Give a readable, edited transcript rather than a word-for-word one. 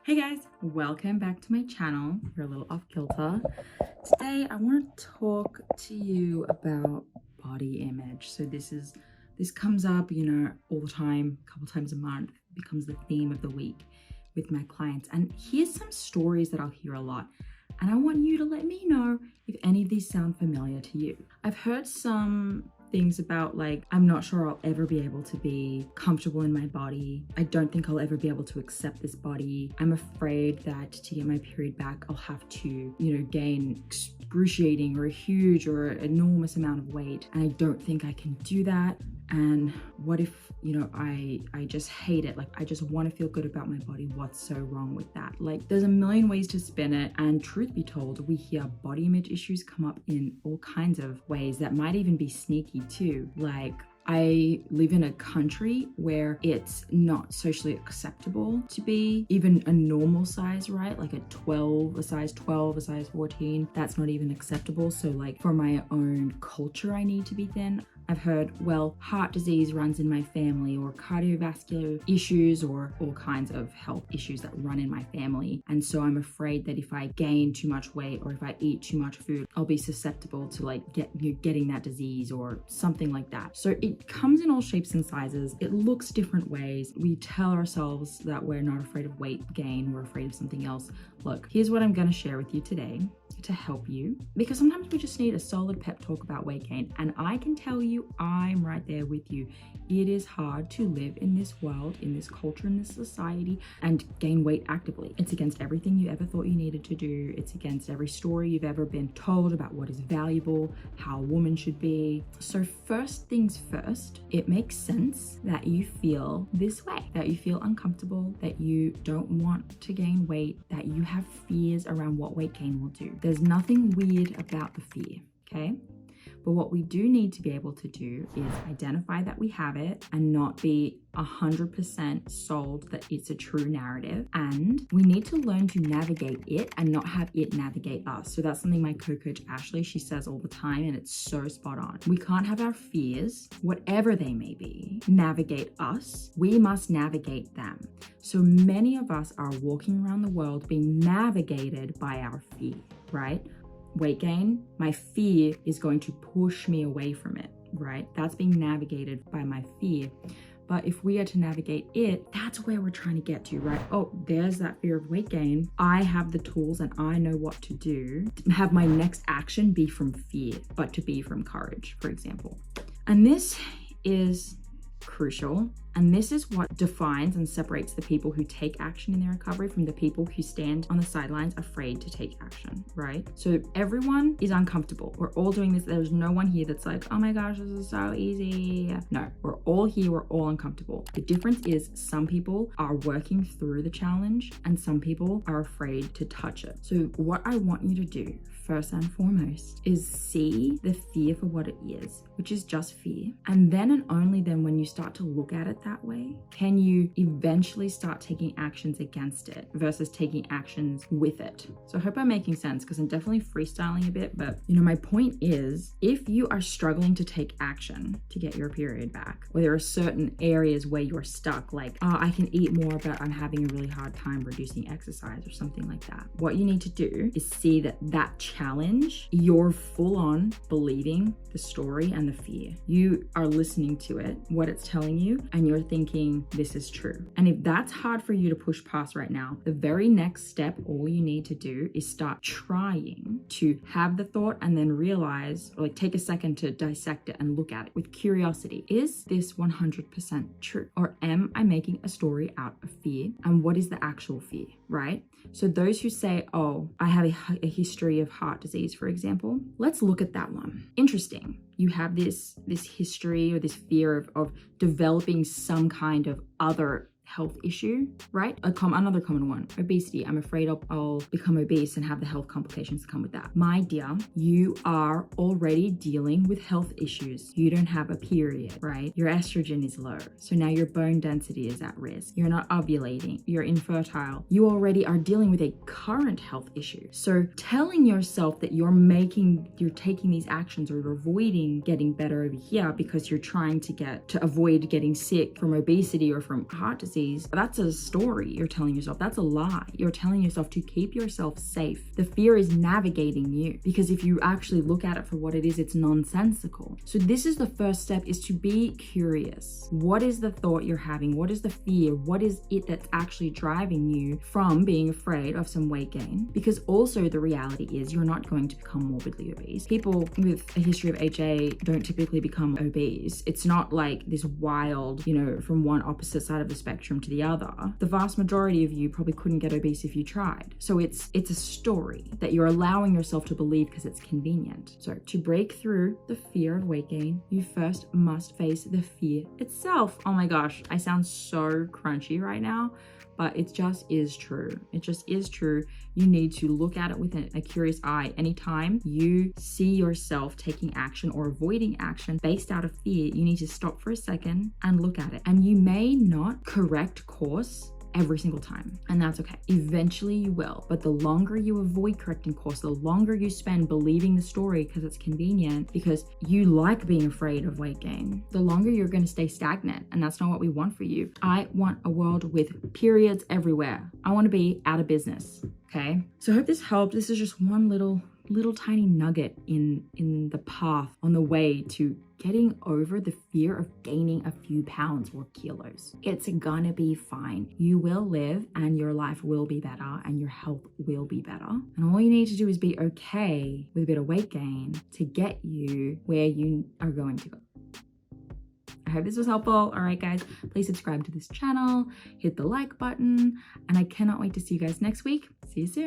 Hey guys, welcome back to my channel. You're a little off kilter. Today I want to talk to you about body image. So this comes up, all the time, a couple times a month, becomes the theme of the week with my clients. And here's some stories that I'll hear a lot. And I want you to let me know if any of these sound familiar to you. I've heard some things about like, I'm not sure I'll ever be able to be comfortable in my body. I don't think I'll ever be able to accept this body. I'm afraid that to get my period back, I'll have to, gain excruciating or a huge or enormous amount of weight. And I don't think I can do that. And what if, I just hate it. Like, I just want to feel good about my body. What's so wrong with that? Like, there's a million ways to spin it. And truth be told, we hear body image issues come up in all kinds of ways that might even be sneaky too. Like, I live in a country where it's not socially acceptable to be even a normal size, right? Like a size 12, a size 14, that's not even acceptable. So like for my own culture, I need to be thin. I've heard, well, heart disease runs in my family, or cardiovascular issues, or all kinds of health issues that run in my family. And so I'm afraid that if I gain too much weight or if I eat too much food, I'll be susceptible to like getting that disease or something like that. So it comes in all shapes and sizes. It looks different ways. We tell ourselves that we're not afraid of weight gain, we're afraid of something else. Look, here's what I'm going to share with you today to help you, because sometimes we just need a solid pep talk about weight gain. And I can tell you, I'm right there with you. It is hard to live in this world, in this culture, in this society, and gain weight actively. It's against everything you ever thought you needed to do. It's against every story you've ever been told about what is valuable, how a woman should be. So first things first, it makes sense that you feel this way, that you feel uncomfortable, that you don't want to gain weight, that you have fears around what weight gain will do. There's nothing weird about the fear, okay? But what we do need to be able to do is identify that we have it and not be 100% sold that it's a true narrative. And we need to learn to navigate it and not have it navigate us. So that's something my co-coach Ashley, she says all the time, and it's so spot on. We can't have our fears, whatever they may be, navigate us. We must navigate them. So many of us are walking around the world being navigated by our fear, right? Weight gain, my fear is going to push me away from it, right? That's being navigated by my fear. But if we are to navigate it, that's where we're trying to get to, right? Oh, there's that fear of weight gain. I have the tools and I know what to do. Have my next action be from fear, but to be from courage, for example. And this is crucial. And this is what defines and separates the people who take action in their recovery from the people who stand on the sidelines afraid to take action, right? So everyone is uncomfortable. We're all doing this. There's no one here that's like, oh my gosh, this is so easy. No, we're all here. We're all uncomfortable. The difference is some people are working through the challenge and some people are afraid to touch it. So what I want you to do first and foremost is see the fear for what it is, which is just fear. And then and only then when you start to look at it that way, can you eventually start taking actions against it versus taking actions with it. So I hope I'm making sense, because I'm definitely freestyling a bit, but my point is, if you are struggling to take action to get your period back, or there are certain areas where you're stuck, like, oh, I can eat more, but I'm having a really hard time reducing exercise or something like that. What you need to do is see that challenge, you're full on believing the story and the fear. You are listening to it, what it's telling you, and you're thinking this is true. And if that's hard for you to push past right now, the very next step, all you need to do is start trying to have the thought and then realize, or like take a second to dissect it and look at it with curiosity. Is this 100% true? Or am I making a story out of fear? And what is the actual fear, right? So those who say, oh, I have a history of heart disease, for example, let's look at that one. Interesting. You have this history or this fear of developing some kind of other health issue, right? Another common one, obesity. I'm afraid I'll become obese and have the health complications that come with that. My dear, you are already dealing with health issues. You don't have a period, right? Your estrogen is low. So now your bone density is at risk. You're not ovulating. You're infertile. You already are dealing with a current health issue. So telling yourself that you're taking these actions or you're avoiding getting better over here because you're trying to avoid getting sick from obesity or from heart disease policies, that's a story you're telling yourself. That's a lie. You're telling yourself to keep yourself safe. The fear is navigating you, because if you actually look at it for what it is, it's nonsensical. So this is the first step, is to be curious. What is the thought you're having? What is the fear? What is it that's actually driving you from being afraid of some weight gain? Because also the reality is you're not going to become morbidly obese. People with a history of HA don't typically become obese. It's not like this wild, from one opposite side of the spectrum to the other. The vast majority of you probably couldn't get obese if you tried. So it's a story that you're allowing yourself to believe because it's convenient. So to break through the fear of weight gain, you first must face the fear itself. Oh my gosh, I sound so crunchy right now, but it just is true. It just is true. You need to look at it with a curious eye. Anytime you see yourself taking action or avoiding action based out of fear, you need to stop for a second and look at it. And you may not correct course every single time, and that's okay. Eventually you will, but the longer you avoid correcting course, the longer you spend believing the story because it's convenient, because you like being afraid of weight gain, the longer you're going to stay stagnant, and that's not what we want for you. I want a world with periods everywhere. I want to be out of business. Okay, so I hope this helped. This is just one little tiny nugget in the path on the way to getting over the fear of gaining a few pounds or kilos. It's gonna be fine. You will live, and your life will be better, and your health will be better. And all you need to do is be okay with a bit of weight gain to get you where you are going to go. I hope this was helpful. All right, guys, please subscribe to this channel, hit the like button, and I cannot wait to see you guys next week. See you soon.